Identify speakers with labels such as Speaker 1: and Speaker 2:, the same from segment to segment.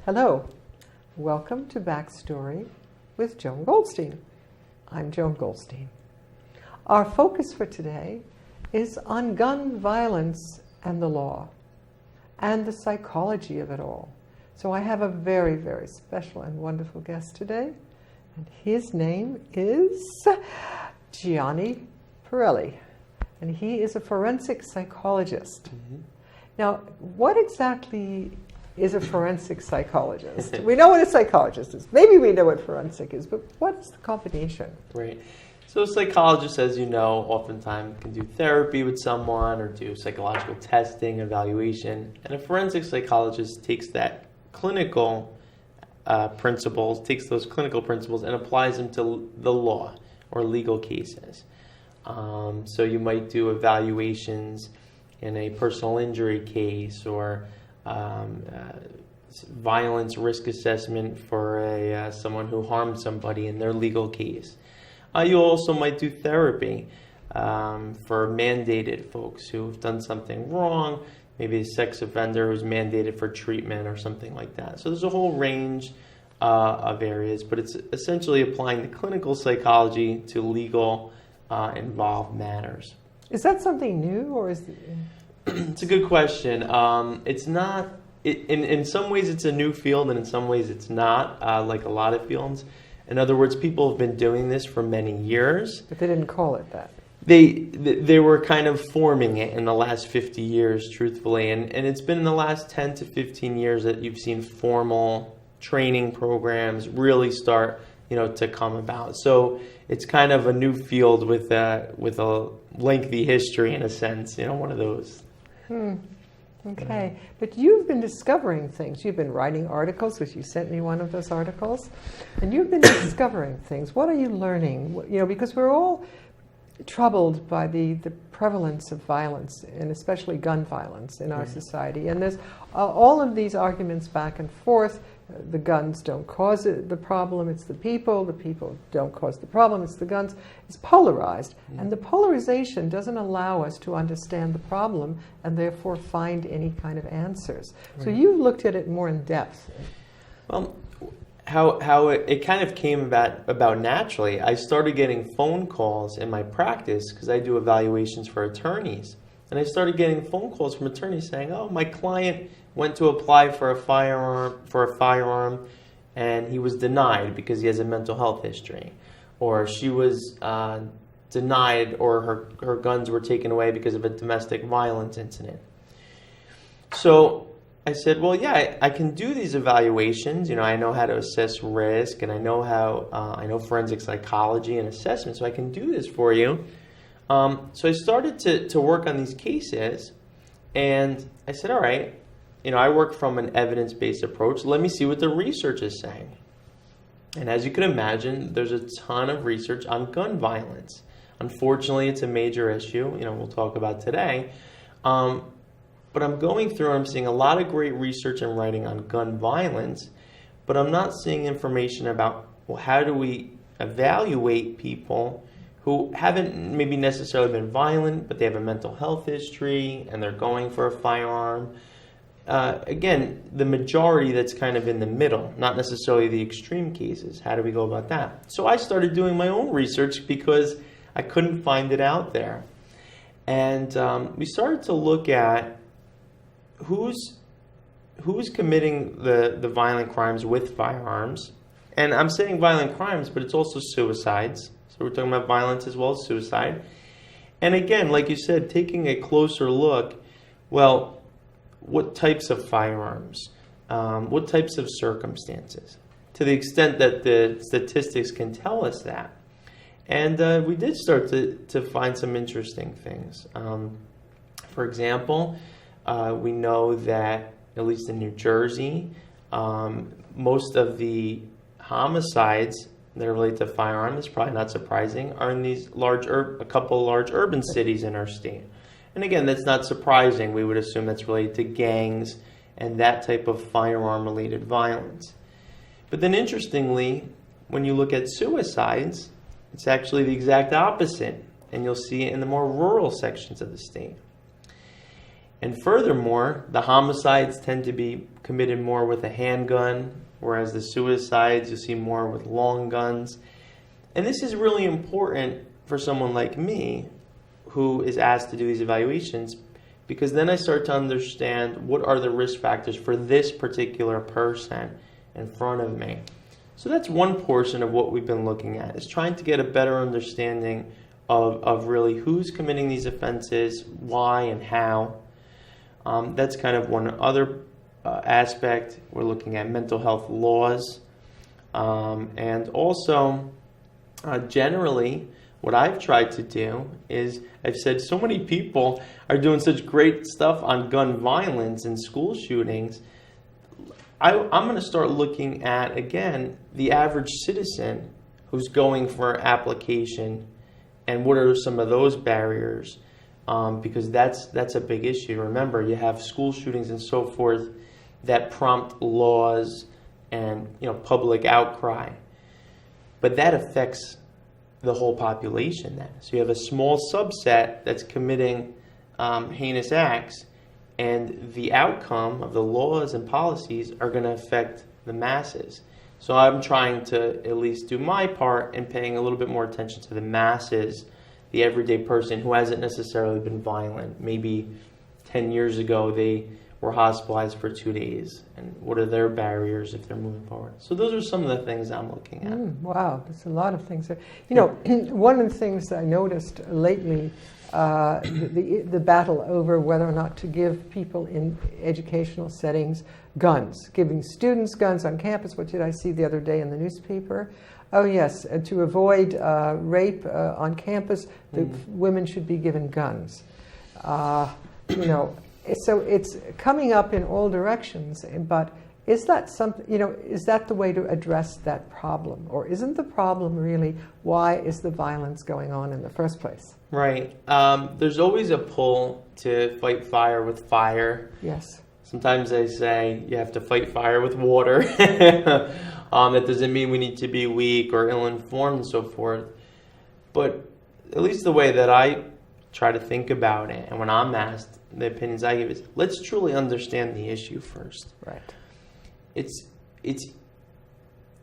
Speaker 1: Hello, welcome to Backstory with Joan Goldstein. I'm Joan Goldstein. Our focus for today is on gun violence and the law and the psychology of it all. So I have a very, very special and wonderful guest today, and his name is Gianni Pirelli, and he is a forensic psychologist. Mm-hmm. Now, what exactly is a forensic psychologist? We know what a psychologist is. Maybe we know what forensic is, but what's the combination?
Speaker 2: Right. So a psychologist, as you know, oftentimes can do therapy with someone or do psychological testing, evaluation. And a forensic psychologist takes that clinical takes those clinical principles and applies them to the law or legal cases. So you might do evaluations in a personal injury case or violence risk assessment for someone who harmed somebody in their legal case. You also might do therapy for mandated folks who've done something wrong, maybe a sex offender who's mandated for treatment or something like that. So there's a whole range of areas, but it's essentially applying the clinical psychology to legal involved matters.
Speaker 1: Is that something new, or is it...
Speaker 2: It's a good question. It's not. In some ways, it's a new field, and in some ways, it's not. Like a lot of fields. In other words, people have been doing this for many years,
Speaker 1: but they didn't call it that.
Speaker 2: They were kind of forming it in the last 50 years, truthfully, and it's been in the last 10 to 15 years that you've seen formal training programs really start, to come about. So it's kind of a new field with a lengthy history in a sense. One of those.
Speaker 1: Okay, but you've been discovering things. You've been writing articles, which you sent me one of those articles, and you've been discovering things. What are you learning? Because we're all troubled by the prevalence of violence, and especially gun violence in our society. And there's all of these arguments back and forth. The guns don't cause the problem, it's the people don't cause the problem, it's the guns. It's polarized, and the polarization doesn't allow us to understand the problem and therefore find any kind of answers. Right. So you've looked at it more in depth.
Speaker 2: Well, how it kind of came about naturally. I started getting phone calls in my practice because I do evaluations for attorneys, and I started getting phone calls from attorneys saying, "Oh, my client went to apply for a firearm, and he was denied because he has a mental health history," or she was denied, or her guns were taken away because of a domestic violence incident. So I said, well, yeah, I can do these evaluations. I know how to assess risk, and I know I know forensic psychology and assessment, so I can do this for you. So I started to work on these cases, and I said, all right, I work from an evidence-based approach. Let me see what the research is saying. And as you can imagine, there's a ton of research on gun violence. Unfortunately, it's a major issue, we'll talk about today. But I'm going through and I'm seeing a lot of great research and writing on gun violence, but I'm not seeing information about, well, how do we evaluate people who haven't maybe necessarily been violent, but they have a mental health history and they're going for a firearm. Again, the majority that's kind of in the middle, not necessarily the extreme cases. How do we go about that? So I started doing my own research because I couldn't find it out there. And we started to look at who's committing the violent crimes with firearms. And I'm saying violent crimes, but it's also suicides. So we're talking about violence as well as suicide. And again, like you said, taking a closer look, well, what types of firearms? What types of circumstances? To the extent that the statistics can tell us that. And we did start to find some interesting things. For example, we know that, at least in New Jersey, most of the homicides that are related to firearms, probably not surprising, are in these a couple of large urban cities in our state. And again, that's not surprising. We would assume that's related to gangs and that type of firearm-related violence. But then interestingly, when you look at suicides, it's actually the exact opposite. And you'll see it in the more rural sections of the state. And furthermore, the homicides tend to be committed more with a handgun, whereas the suicides you see more with long guns. And this is really important for someone like me who is asked to do these evaluations, because then I start to understand what are the risk factors for this particular person in front of me. So that's one portion of what we've been looking at, is trying to get a better understanding of really who's committing these offenses, why and how. That's kind of one other aspect. We're looking at mental health laws. And also, generally, what I've tried to do is, I've said so many people are doing such great stuff on gun violence and school shootings. I'm going to start looking at, again, the average citizen who's going for application and what are some of those barriers, because that's a big issue. Remember, you have school shootings and so forth that prompt laws and public outcry, but that affects the whole population then. So you have a small subset that's committing heinous acts, and the outcome of the laws and policies are going to affect the masses. So I'm trying to at least do my part in paying a little bit more attention to the masses, the everyday person who hasn't necessarily been violent. Maybe 10 years ago they were hospitalized for 2 days, and what are their barriers if they're moving forward. So those are some of the things I'm looking at.
Speaker 1: Wow, there's a lot of things there. One of the things I noticed lately, the battle over whether or not to give people in educational settings guns, giving students guns on campus. What did I see the other day in the newspaper? Oh yes, to avoid rape on campus, the women should be given guns. So it's coming up in all directions, but is that something, is that the way to address that problem? Or isn't the problem really, why is the violence going on in the first place?
Speaker 2: Right. There's always a pull to fight fire with fire.
Speaker 1: Yes.
Speaker 2: Sometimes they say you have to fight fire with water. That doesn't mean we need to be weak or ill-informed and so forth. But at least the way that I try to think about it, and when I'm asked, the opinions I give is, let's truly understand the issue first.
Speaker 1: Right.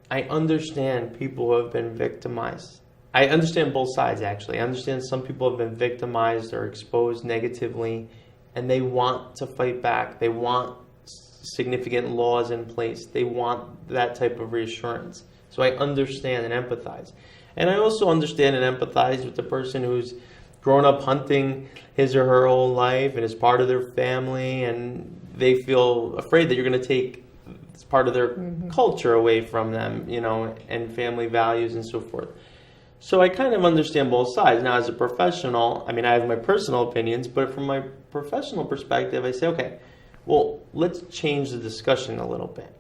Speaker 2: I understand people who have been victimized. I understand both sides, actually. I understand some people have been victimized or exposed negatively, and they want to fight back. They want significant laws in place. They want that type of reassurance. So I understand and empathize. And I also understand and empathize with the person who's grown up hunting his or her whole life and is part of their family, and they feel afraid that you're going to take part of their culture away from them, and family values and so forth. So I kind of understand both sides. Now, as a professional, I have my personal opinions, but from my professional perspective, I say, okay, well, let's change the discussion a little bit,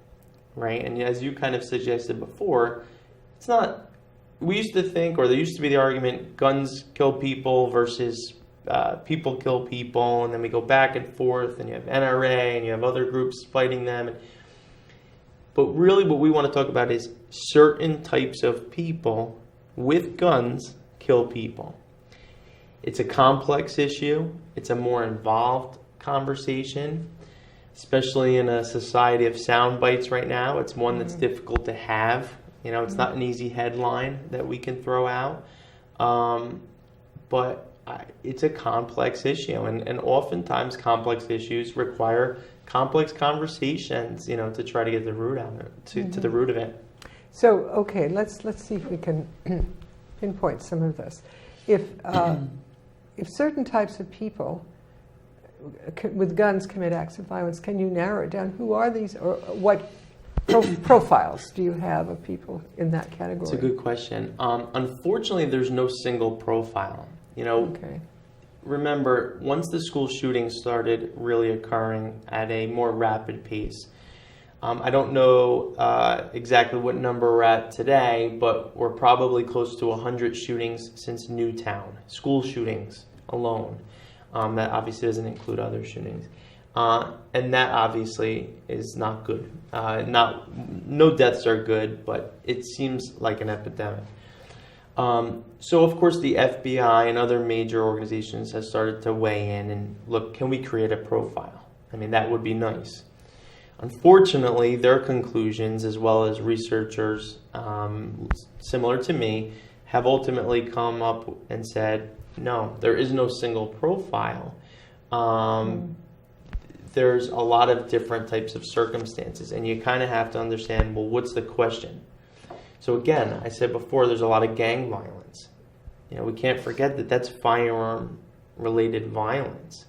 Speaker 2: right? And as you kind of suggested before, it's not, we used to think, or there used to be the argument, guns kill people versus people kill people, and then we go back and forth, and you have NRA, and you have other groups fighting them. But really what we want to talk about is certain types of people with guns kill people. It's a complex issue. It's a more involved conversation, especially in a society of sound bites right now. It's one that's difficult to have. It's not an easy headline that we can throw out. But it's a complex issue, and oftentimes complex issues require complex conversations, to try to get the root out of it, to the root of it.
Speaker 1: So, okay, let's see if we can pinpoint some of this. If certain types of people with guns commit acts of violence, can you narrow it down? Who are these, or what profiles do you have of people in that category?
Speaker 2: It's a good question. Unfortunately, there's no single profile.
Speaker 1: Okay.
Speaker 2: Remember, once the school shootings started really occurring at a more rapid pace, I don't know exactly what number we're at today, but we're probably close to 100 shootings since Newtown, school shootings alone. That obviously doesn't include other shootings. And that obviously is not good. No deaths are good, but it seems like an epidemic. So, of course, the FBI and other major organizations have started to weigh in and look, can we create a profile? I mean, that would be nice. Unfortunately, their conclusions, as well as researchers similar to me, have ultimately come up and said, no, there is no single profile. There's a lot of different types of circumstances, and you kind of have to understand, well, what's the question? So again, I said before, there's a lot of gang violence. We can't forget that that's firearm-related violence.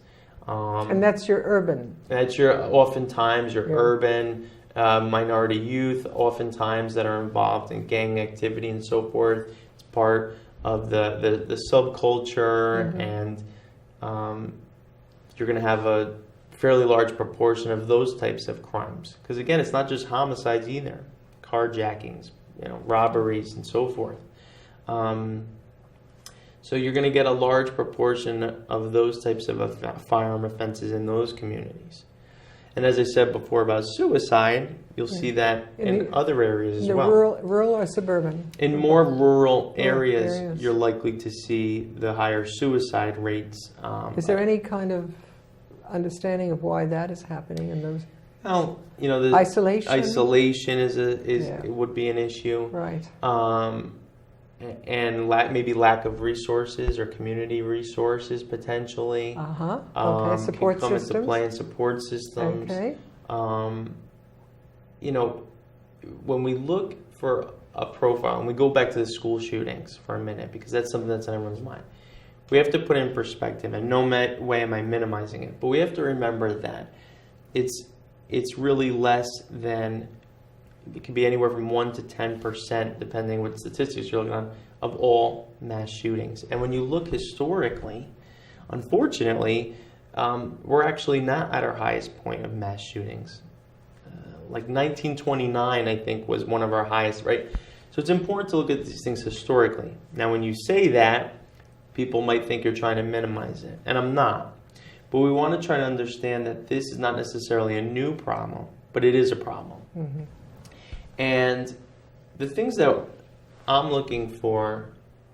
Speaker 1: And that's your urban.
Speaker 2: That's oftentimes your urban, minority youth, oftentimes that are involved in gang activity and so forth. It's part of the subculture, and you're going to have a fairly large proportion of those types of crimes. Because again, it's not just homicides either, carjackings, robberies and so forth. So you're going to get a large proportion of those types of firearm offenses in those communities. And as I said before about suicide, you'll see that in other areas as well.
Speaker 1: Rural or suburban?
Speaker 2: In more rural areas, you're likely to see the higher suicide rates.
Speaker 1: Is there any kind of understanding of why that is happening in those?
Speaker 2: Well, the isolation would be an issue,
Speaker 1: right?
Speaker 2: And maybe lack of resources or community resources potentially.
Speaker 1: Okay. Support
Speaker 2: can come
Speaker 1: systems
Speaker 2: into play in support systems.
Speaker 1: Okay.
Speaker 2: When we look for a profile, and we go back to the school shootings for a minute because that's something that's on everyone's mind. We have to put in perspective, and no way am I minimizing it, but we have to remember that it's really less than, it can be anywhere from 1 to 10%, depending what statistics you're looking on, of all mass shootings. And when you look historically, unfortunately, we're actually not at our highest point of mass shootings. Like 1929, I think, was one of our highest, right? So it's important to look at these things historically. Now, when you say that, people might think you're trying to minimize it, and I'm not. But we want to try to understand that this is not necessarily a new problem, but it is a problem. Mm-hmm. And the things that I'm looking for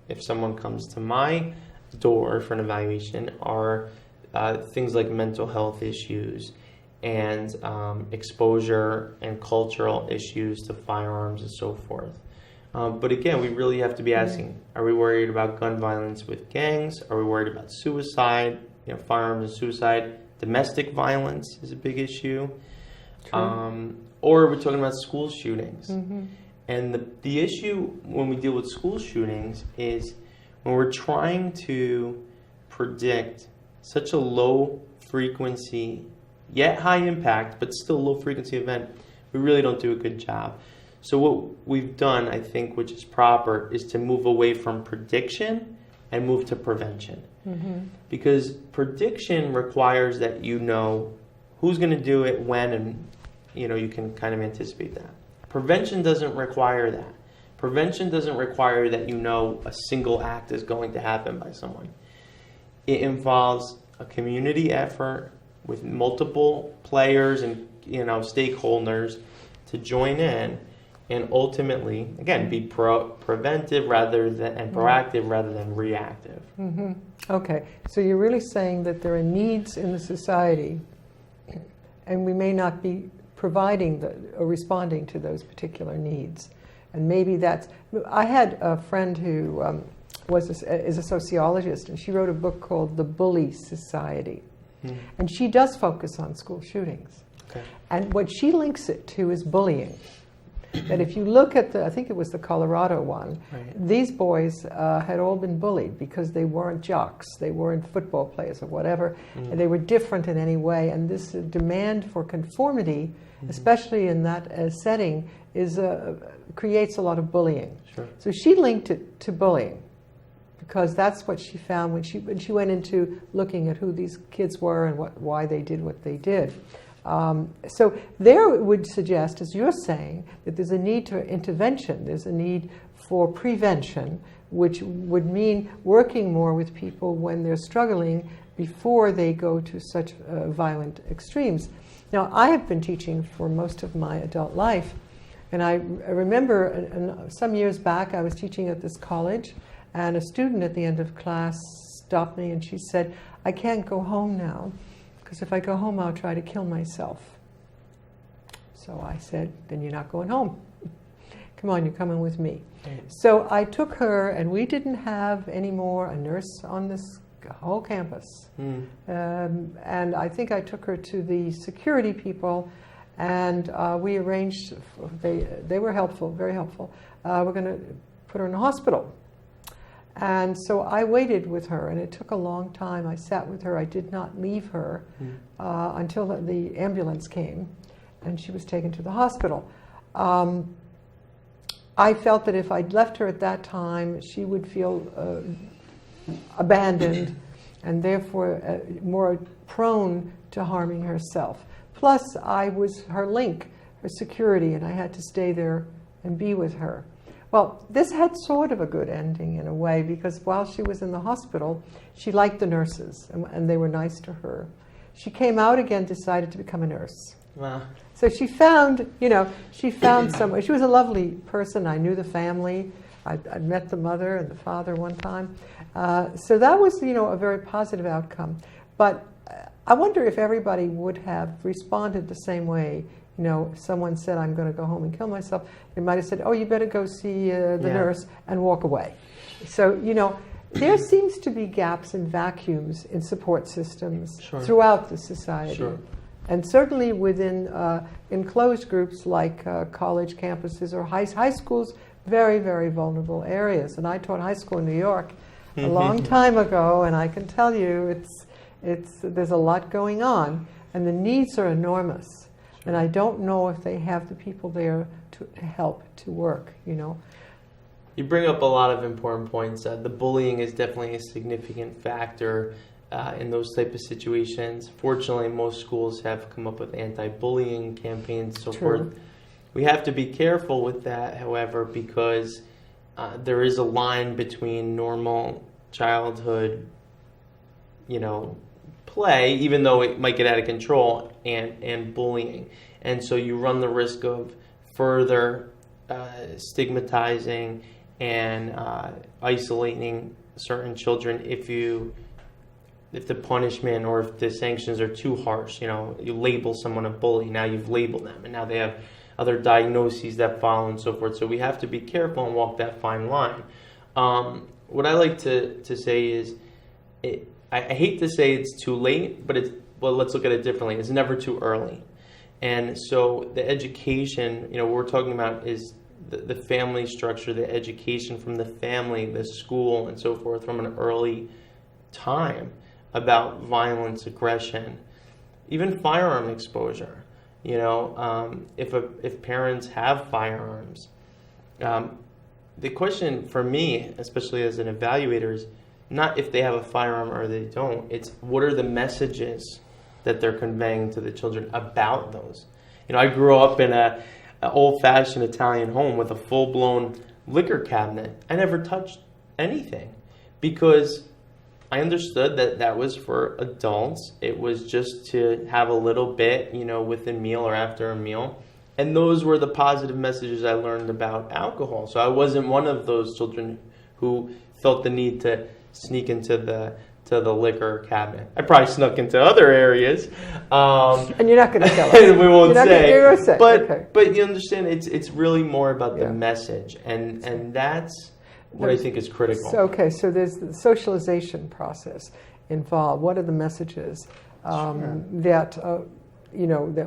Speaker 2: if someone comes to my door for an evaluation are things like mental health issues and exposure and cultural issues to firearms and so forth. But again, we really have to be asking, are we worried about gun violence with gangs? Are we worried about suicide, firearms and suicide? Domestic violence is a big issue. Or we're talking about school shootings. Mm-hmm. And the issue when we deal with school shootings is when we're trying to predict such a low frequency, yet high impact, but still low frequency event, we really don't do a good job. So what we've done, I think, which is proper, is to move away from prediction and move to prevention. Mm-hmm. Because prediction requires that you know who's going to do it, when, and you can kind of anticipate that. Prevention doesn't require that. Prevention doesn't require that a single act is going to happen by someone. It involves a community effort with multiple players and stakeholders to join in and ultimately, again, be preventive and proactive rather than reactive.
Speaker 1: Mm-hmm. Okay, so you're really saying that there are needs in the society and we may not be providing or responding to those particular needs. And maybe I had a friend who is a sociologist, and she wrote a book called The Bully Society. And she does focus on school shootings. Okay. And what she links it to is bullying. That if you look at I think it was the Colorado one, right. These boys had all been bullied because they weren't jocks, they weren't football players or whatever, and they were different in any way. And this demand for conformity, especially in that setting, creates a lot of bullying.
Speaker 2: Sure. So
Speaker 1: she linked it to bullying because that's what she found when she went into looking at who these kids were and why they did what they did. So there it would suggest, as you're saying, that there's a need for intervention, there's a need for prevention, which would mean working more with people when they're struggling before they go to such violent extremes. Now, I have been teaching for most of my adult life, And I remember some years back, I was teaching at this college, and a student at the end of class stopped me and she said, "I can't go home now, because if I go home, I'll try to kill myself." So I said, "Then you're not going home. Come on, you're coming with me." So I took her, and we didn't have anymore a nurse on this whole campus. And I think I took her to the security people, and we arranged, they were helpful, very helpful. We're going to put her in a hospital. And so I waited with her, and it took a long time. I sat with her. I did not leave her until the ambulance came, and she was taken to the hospital. I felt that if I'd left her at that time, she would feel abandoned and therefore more prone to harming herself. Plus, I was her link, her security, and I had to stay there and be with her. Well, this had sort of a good ending in a way, because while she was in the hospital, she liked the nurses, and they were nice to her. She came out again, decided to become a nurse.
Speaker 2: Wow.
Speaker 1: So she found someone. She was a lovely person. I knew the family. I'd met the mother and the father one time. So that was, a very positive outcome. But I wonder if everybody would have responded the same way. If someone said, "I'm going to go home and kill myself," they might have said, "Oh, you better go see the nurse," and walk away. So, there seems to be gaps and vacuums in support systems throughout the society.
Speaker 2: Sure.
Speaker 1: And certainly within enclosed groups like college campuses or high schools, very, very vulnerable areas. And I taught high school in New York a long time ago, and I can tell you there's a lot going on, and the needs are enormous. And I don't know if they have the people there to help to work,
Speaker 2: You bring up a lot of important points. The bullying is definitely a significant factor in those type of situations. Fortunately, most schools have come up with anti-bullying campaigns, so forth. We have to be careful with that, however, because there is a line between normal childhood, play, even though it might get out of control, and bullying. And so you run the risk of further stigmatizing and isolating certain children if the punishment or if the sanctions are too harsh. You label someone a bully, now you've labeled them, and now they have other diagnoses that follow and so forth. So we have to be careful and walk that fine line. What I like to say is, I hate to say it's too late, but let's look at it differently. It's never too early. And so the education, what we're talking about is the family structure, the education from the family, the school, and so forth from an early time about violence, aggression, even firearm exposure. If parents have firearms, the question for me, especially as an evaluator, is not if they have a firearm or they don't. It's what are the messages that they're conveying to the children about those. I grew up in an old-fashioned Italian home with a full-blown liquor cabinet. I never touched anything because I understood that was for adults. It was just to have a little bit, with a meal or after a meal. And those were the positive messages I learned about alcohol. So I wasn't one of those children who felt the need to sneak into the liquor cabinet. I probably snuck into other areas.
Speaker 1: And you're not going to tell us.
Speaker 2: We won't say.
Speaker 1: But
Speaker 2: you understand, it's really more about the message, and that's what I think is critical.
Speaker 1: So there's the socialization process involved. What are the messages that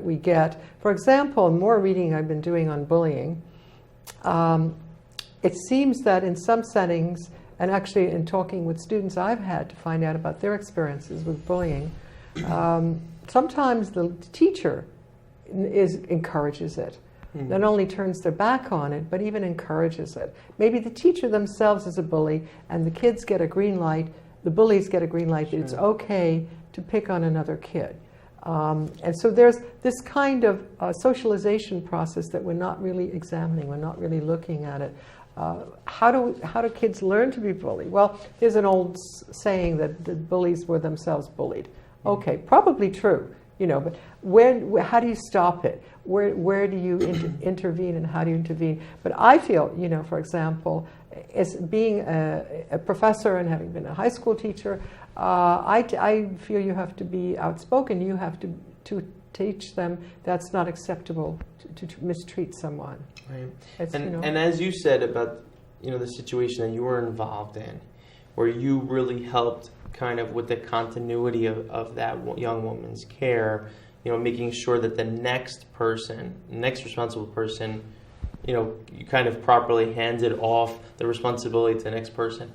Speaker 1: we get? For example, more reading I've been doing on bullying, it seems that in some settings, and actually in talking with students I've had to find out about their experiences with bullying, sometimes the teacher encourages it. Not only turns their back on it, but even encourages it. Maybe the teacher themselves is a bully, and the kids get a green light, the bullies get a green light that it's okay to pick on another kid. And so there's this kind of socialization process that we're not really examining, we're not really looking at it. How do kids learn to be bullied? Well, there's an old saying that the bullies were themselves bullied. Okay, probably true. But how do you stop it? Where do you intervene, and how do you intervene? But I feel, for example, as being a professor and having been a high school teacher, I feel you have to be outspoken. You have to teach them that's not acceptable to mistreat someone.
Speaker 2: Right. And as you said about the situation that you were involved in, where you really helped kind of with the continuity of that young woman's care, making sure that the next responsible person, you kind of properly handed off the responsibility to the next person.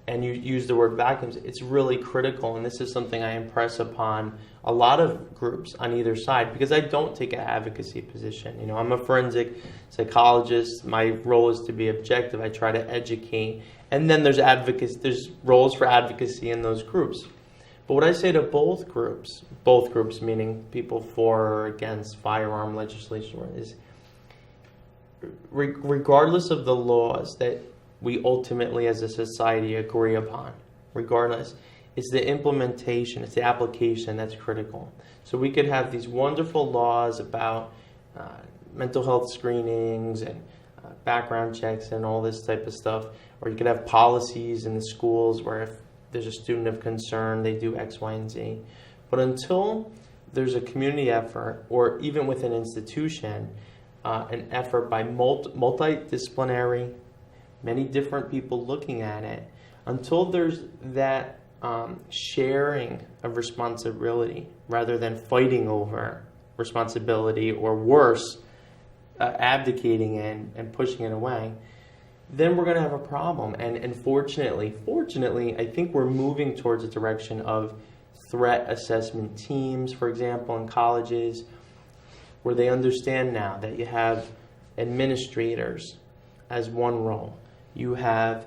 Speaker 2: And you use the word vacuums. It's really critical, and this is something I impress upon a lot of groups on either side, because I don't take an advocacy position. I'm a forensic psychologist. My role is to be objective. I try to educate, and then there's roles for advocacy in those groups. But what I say to both groups meaning people for or against firearm legislation, is regardless of the laws that we ultimately as a society agree upon, regardless, it's the implementation, it's the application that's critical. So we could have these wonderful laws about mental health screenings and background checks and all this type of stuff, or you could have policies in the schools where if there's a student of concern, they do X, Y, and Z. But until there's a community effort, or even with an institution, an effort by multidisciplinary, many different people looking at it, until there's that sharing of responsibility rather than fighting over responsibility, or worse, abdicating and pushing it away, then we're going to have a problem. And fortunately, I think we're moving towards a direction of threat assessment teams, for example, in colleges, where they understand now that you have administrators as one role. You have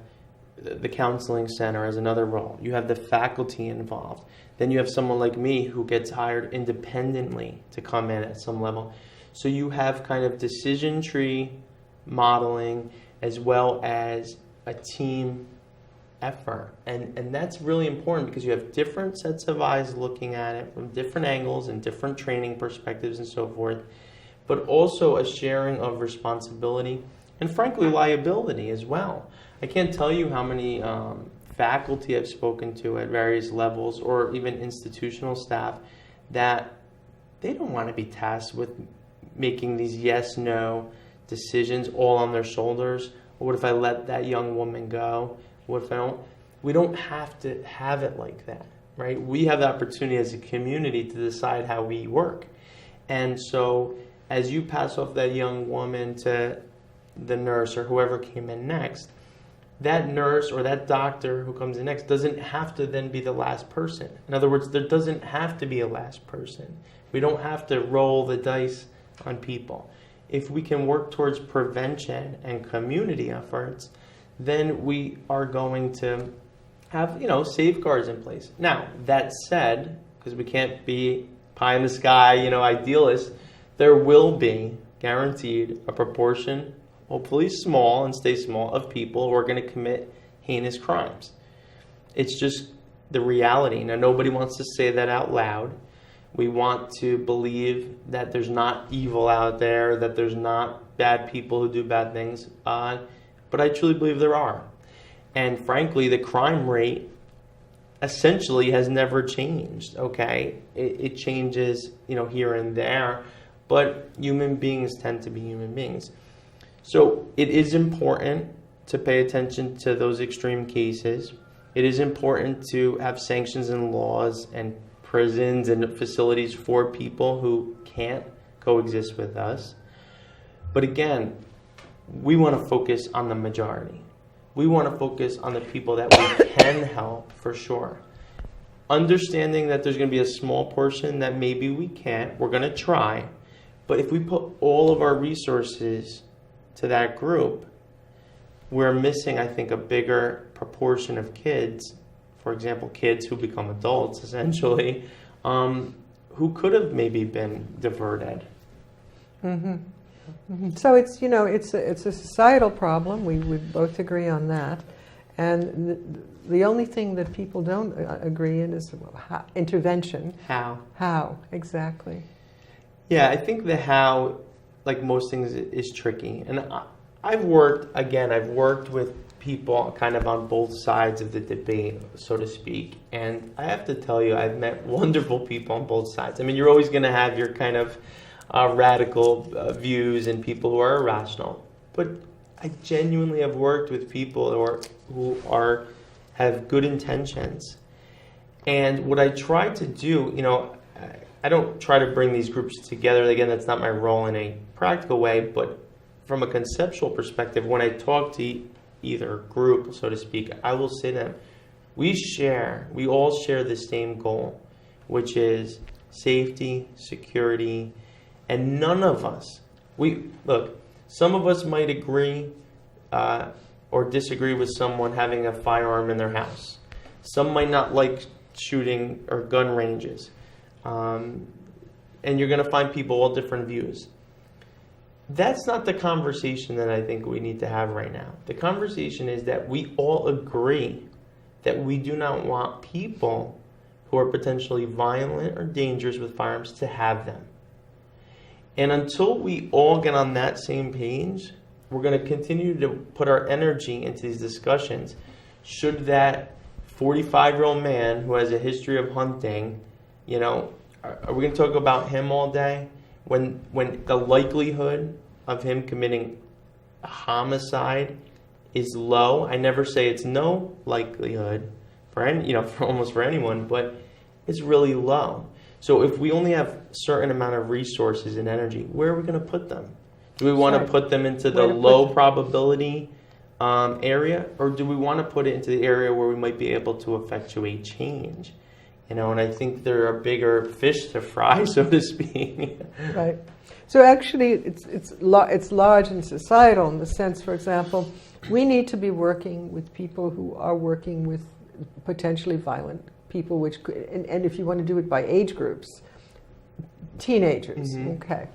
Speaker 2: the counseling center as another role. You have the faculty involved. Then you have someone like me who gets hired independently to come in at some level. So you have kind of decision tree modeling as well as a team effort. And that's really important, because you have different sets of eyes looking at it from different angles and different training perspectives and so forth, but also a sharing of responsibility and frankly liability as well. I can't tell you how many faculty I've spoken to at various levels, or even institutional staff, that they don't want to be tasked with making these yes-no decisions all on their shoulders. What if I let that young woman go? What if I don't? We don't have to have it like that, right? We have the opportunity as a community to decide how we work. And so as you pass off that young woman to the nurse or whoever came in next, that nurse or that doctor who comes in next doesn't have to then be the last person. In other words, there doesn't have to be a last person. We don't have to roll the dice on people. If we can work towards prevention and community efforts, then we are going to have, safeguards in place. Now, that said, because we can't be pie in the sky, idealists, there will be guaranteed a proportion, hopefully small and stay small, of people who are going to commit heinous crimes. It's just the reality. Now, nobody wants to say that out loud. We want to believe that there's not evil out there, that there's not bad people who do bad things, but I truly believe there are. And frankly, the crime rate essentially has never changed, okay? It changes, here and there, but human beings tend to be human beings. So it is important to pay attention to those extreme cases. It is important to have sanctions and laws and prisons and facilities for people who can't coexist with us. But again, we want to focus on the majority. We want to focus on the people that we can help, for sure. Understanding that there's going to be a small portion that maybe we can't. We're going to try. But if we put all of our resources to that group, we're missing, I think, a bigger proportion of kids, for example, kids who become adults, essentially, who could have maybe been diverted.
Speaker 1: Mm-hmm. Mm-hmm. So it's, it's a societal problem. We both agree on that. And the only thing that people don't agree in is intervention. How, exactly.
Speaker 2: Yeah, I think the how, like most things, is tricky. And I've worked with people kind of on both sides of the debate, so to speak. And I have to tell you, I've met wonderful people on both sides. I mean, you're always going to have your kind of radical views and people who are irrational. But I genuinely have worked with people who have good intentions. And what I try to do, I don't try to bring these groups together. Again, that's not my role in a practical way, but from a conceptual perspective, when I talk to either group, so to speak, I will say to them, we all share the same goal, which is safety, security, and none of us, some of us might agree or disagree with someone having a firearm in their house. Some might not like shooting or gun ranges. And you're going to find people all different views. That's not the conversation that I think we need to have right now. The conversation is that we all agree that we do not want people who are potentially violent or dangerous with firearms to have them. And until we all get on that same page, we're going to continue to put our energy into these discussions. Should that 45-year-old man who has a history of hunting, are we going to talk about him all day? When the likelihood of him committing a homicide is low. I never say it's no likelihood for almost for anyone, but it's really low. So if we only have a certain amount of resources and energy, where are we going to put them? Do we want to put them into the low probability area, or do we want to put it into the area where we might be able to effectuate change? And I think there are bigger fish to fry, so to speak.
Speaker 1: Right. So actually, it's large and societal in the sense, for example, we need to be working with people who are working with potentially violent people, which could, and if you want to do it by age groups, teenagers, okay.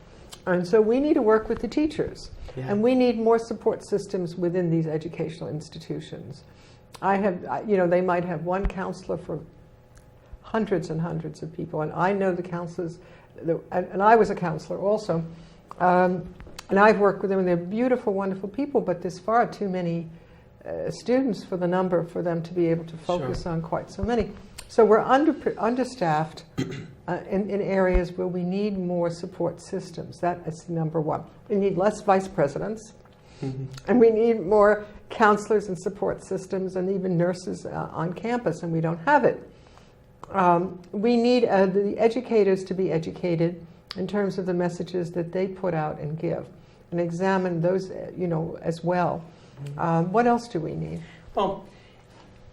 Speaker 1: And so we need to work with the teachers, and we need more support systems within these educational institutions. They might have one counselor for hundreds and hundreds of people, and I know the counselors, and I was a counselor also, and I've worked with them, and they're beautiful, wonderful people, but there's far too many students for the number for them to be able to focus on quite so many. So we're understaffed in areas where we need more support systems. That is number one. We need less vice presidents, and we need more counselors and support systems, and even nurses on campus, and we don't have it. We need the educators to be educated in terms of the messages that they put out and give, and examine those, as well. What else do we need?
Speaker 2: Well,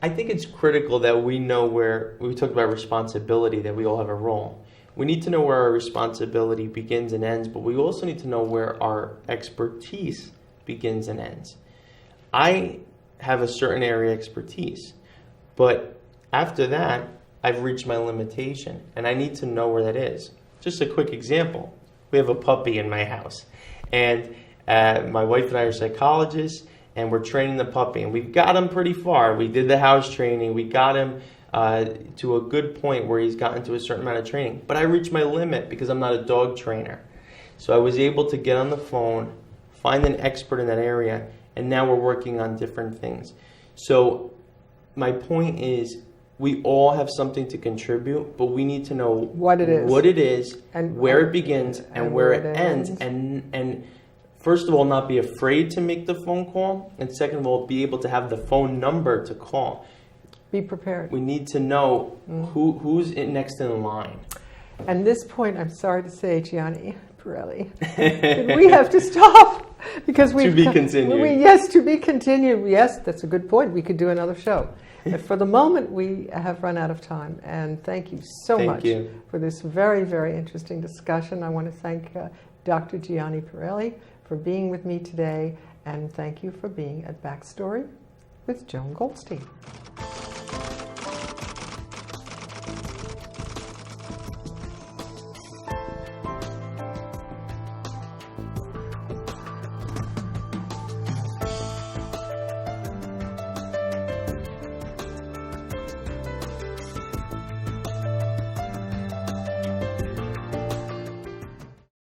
Speaker 2: I think it's critical that we know where, we talked about responsibility, that we all have a role. We need to know where our responsibility begins and ends, but we also need to know where our expertise begins and ends. I have a certain area of expertise, but after that, I've reached my limitation, and I need to know where that is. Just a quick example. We have a puppy in my house, and my wife and I are psychologists, and we're training the puppy, and we've got him pretty far. We did the house training. We got him to a good point where he's gotten to a certain amount of training. But I reached my limit because I'm not a dog trainer. So I was able to get on the phone, find an expert in that area, and now we're working on different things. So my point is, we all have something to contribute, but we need to know what it is, and where it begins, and where it ends. And first of all, not be afraid to make the phone call, and second of all, be able to have the phone number to call.
Speaker 1: Be prepared.
Speaker 2: We need to know who's next in line.
Speaker 1: And this point, I'm sorry to say, Gianni, Pirelli, we have to stop because we
Speaker 2: to be continued.
Speaker 1: Yes, to be continued. Yes, that's a good point. We could do another show. But for the moment, we have run out of time. And thank you so much for this very, very interesting discussion. I want to thank Dr. Gianni Pirelli for being with me today, and thank you for being at Backstory with Joan Goldstein.